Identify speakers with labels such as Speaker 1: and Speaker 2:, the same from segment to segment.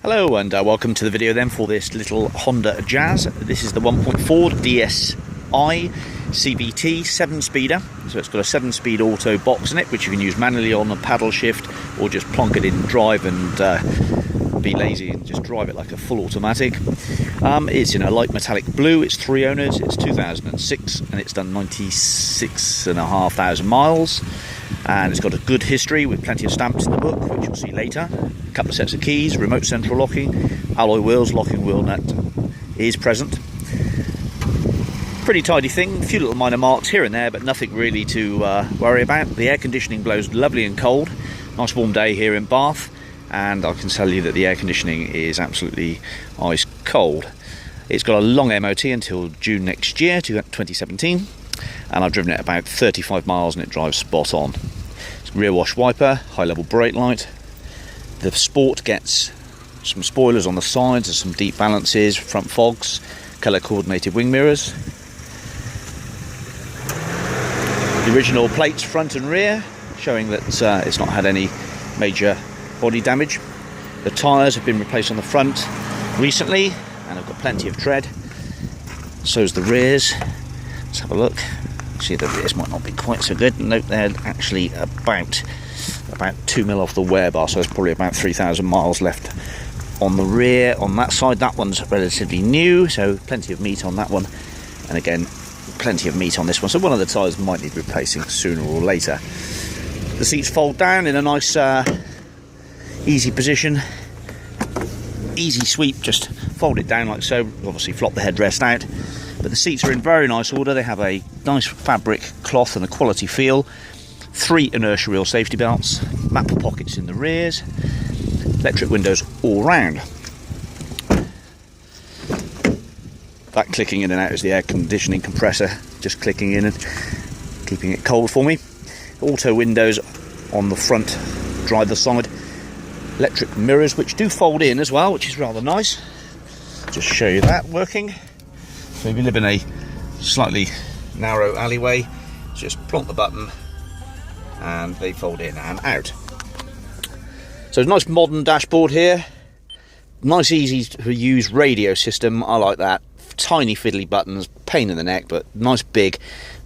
Speaker 1: Hello and welcome to the video then for this little Honda Jazz. This is the 1.4 DSI CVT 7-speeder. So it's got a 7-speed auto box in it, which you can use manually on a paddle shift or just plonk it in drive and be lazy and just drive it like a full automatic. It's in a light metallic blue. It's 3 owners. It's 2006 and it's done 96,500 miles. And it's got a good history with plenty of stamps in the book, which you'll see later. A couple of sets of keys, remote central locking, alloy wheels, locking wheel nut is present. Pretty tidy thing, a few little minor marks here and there, but nothing really to worry about. The air conditioning blows lovely and cold. Nice warm day here in Bath, and I can tell you that the air conditioning is absolutely ice cold. It's got a long MOT until June next year, 2017. And I've driven it about 35 miles and it drives spot on. It's rear wash wiper, high level brake light. The Sport gets some spoilers on the sides and some deep balances, front fogs, colour coordinated wing mirrors. The original plates front and rear, showing that it's not had any major body damage. The tyres have been replaced on the front recently and have got plenty of tread. So's the rears. Let's have a look. See, the rears might not be quite so good. Note they're actually about 2 mil off the wear bar, so there's probably about 3,000 miles left on the rear. On that side, that one's relatively new, so plenty of meat on that one, and again plenty of meat on this one, so one of the tyres might need replacing sooner or later. The seats fold down in a nice easy position, easy sweep, just fold it down like so. Obviously flop the headrest out. But the seats are in very nice order. They have a nice fabric cloth and a quality feel. 3 inertia wheel safety belts, map pockets in the rears, electric windows all round. That clicking in and out is the air conditioning compressor, just clicking in and keeping it cold for me. Auto windows on the front driver side. Electric mirrors, which do fold in as well, which is rather nice. Just show you that working. So if you live in a slightly narrow alleyway, just plonk the button and they fold in and out. So it's a nice modern dashboard here. Nice easy to use radio system, I like that. Tiny fiddly buttons, pain in the neck, but nice big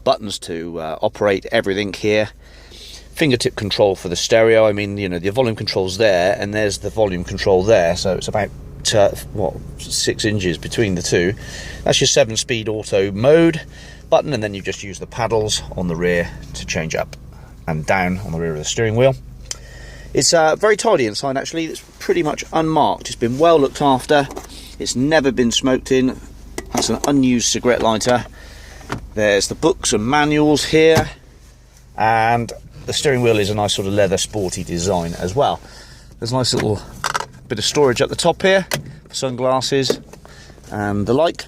Speaker 1: buttons to operate everything here. Fingertip control for the stereo. I mean, you know, the volume control's there and there's the volume control there, so it's about 6 inches between the two. That's your 7-speed auto mode button, and then you just use the paddles on the rear to change up and down on the rear of the steering wheel. It's very tidy inside actually. It's pretty much unmarked. It's been well looked after. It's never been smoked in. That's an unused cigarette lighter. There's the books and manuals here, and the steering wheel is a nice sort of leather sporty design as well. There's a nice little bit of storage at the top here for sunglasses and the like,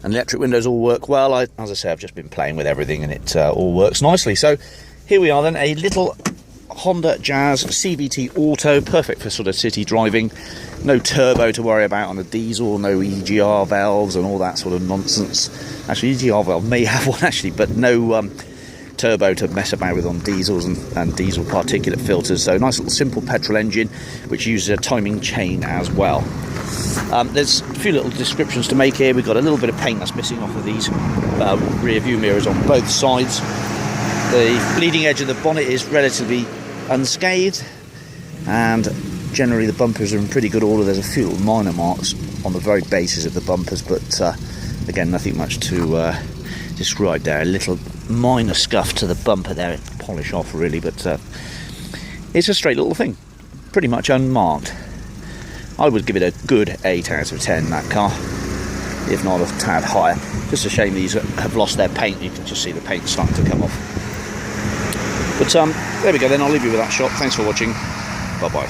Speaker 1: and the electric windows all work well. As I say, I've just been playing with everything and it all works nicely. So here we are then, a little Honda Jazz CVT Auto, perfect for sort of city driving. No turbo to worry about on the diesel, no EGR valves and all that sort of nonsense. Actually, EGR valve may have one actually, but no turbo to mess about with on diesels and diesel particulate filters. So nice little simple petrol engine which uses a timing chain as well. There's a few little descriptions to make here. We've got a little bit of paint that's missing off of these rear view mirrors on both sides. The leading edge of the bonnet is relatively unscathed, and generally the bumpers are in pretty good order. There's a few little minor marks on the very bases of the bumpers, but again, nothing much to describe there. A little minor scuff to the bumper there, polish off really, but it's a straight little thing, pretty much unmarked. I would give it a good 8 out of 10, that car, if not a tad higher. Just a shame these have lost their paint. You can just see the paint starting to come off. But there we go then, I'll leave you with that shot. Thanks for watching, bye bye.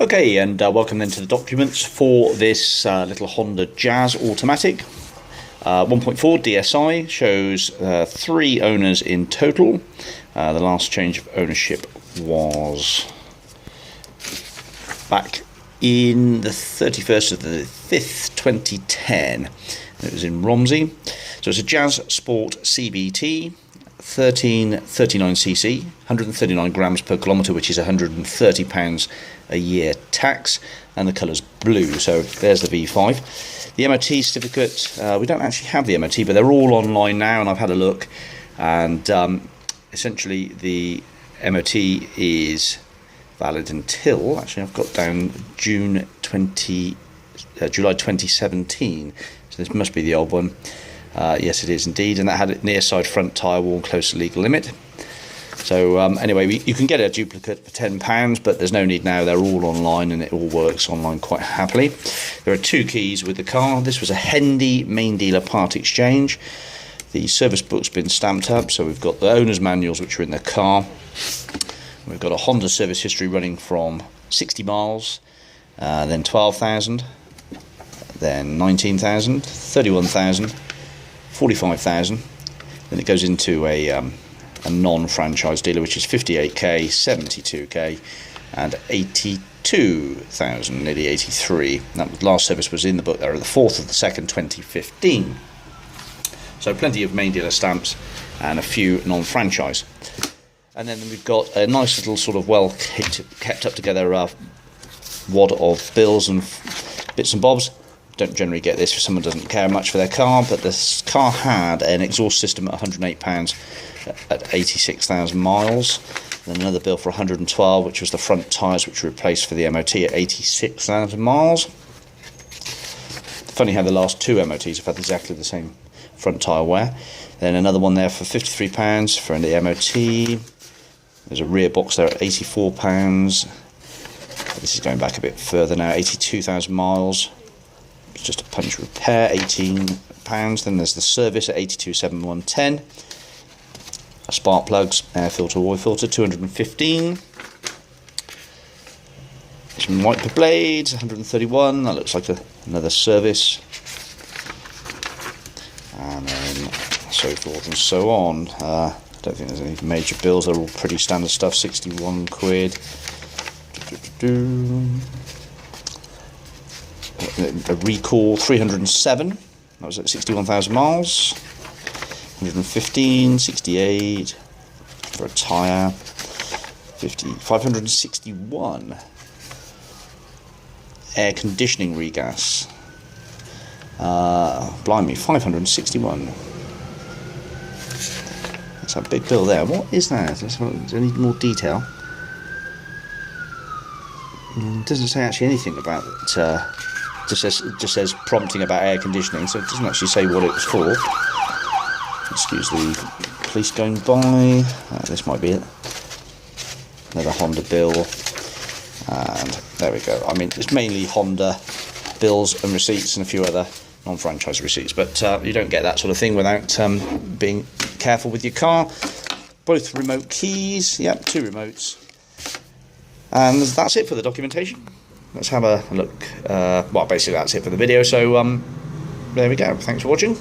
Speaker 1: Okay, and welcome then to the documents for this little Honda Jazz automatic. 1.4 DSI shows 3 owners in total. The last change of ownership was back in the 31st of the 5th 2010. It was in Romsey. So it's a Jazz Sport CVT 1339cc, 139 grams per kilometre, which is £130 a year tax, and the colour's blue. So there's the V5. The MOT certificate, we don't actually have the MOT, but they're all online now, and I've had a look, and essentially the MOT is valid until, actually I've got down July 2017, so this must be the old one. Yes, it is indeed, and that had a near side front tyre worn close to legal limit. So anyway, you can get a duplicate for £10, but there's no need now. They're all online, and it all works online quite happily. There are 2 keys with the car. This was a Hendy main dealer part exchange. The service book's been stamped up, so we've got the owner's manuals, which are in the car. We've got a Honda service history running from 60 miles, then 12,000, then 19,000, 31,000, 45,000. Then it goes into a non-franchise dealer, which is 58k, 72k, and 82,000, nearly 83. That last service was in the book there, the 4th of the 2nd, 2015. So plenty of main dealer stamps and a few non-franchise. And then we've got a nice little sort of well kept up together wad of bills and bits and bobs. Don't generally get this if someone doesn't care much for their car, but this car had an exhaust system at £108 at 86,000 miles. Then another bill for 112, which was the front tyres, which were replaced for the MOT at 86,000 miles. Funny how the last 2 MOTs have had exactly the same front tyre wear. Then another one there for £53 for the MOT. There's a rear box there at £84. This is going back a bit further now, 82,000 miles. It's just a punch repair, £18. Then there's the service at 82,710. Spark plugs, air filter, oil filter, 215. Some wiper blades, 131. That looks like another service. And then so forth and so on. I don't think there's any major bills. They're all pretty standard stuff. 61 quid. A recall 307. That was at 61,000 miles. 115, 68 for a tyre. 561. Air conditioning regas. Blimey, 561. That's a big bill there. What is that? Do I need more detail? It doesn't say actually anything about it. Just says prompting about air conditioning, so it doesn't actually say what it's for. Excuse the police going by. This might be it. Another Honda bill. And there we go. I mean, it's mainly Honda bills and receipts and a few other non-franchise receipts, but you don't get that sort of thing without being careful with your car. Both remote keys. Yep, 2 remotes. And that's it for the documentation. Let's have a look. Well, basically that's it for the video, so there we go. Thanks for watching.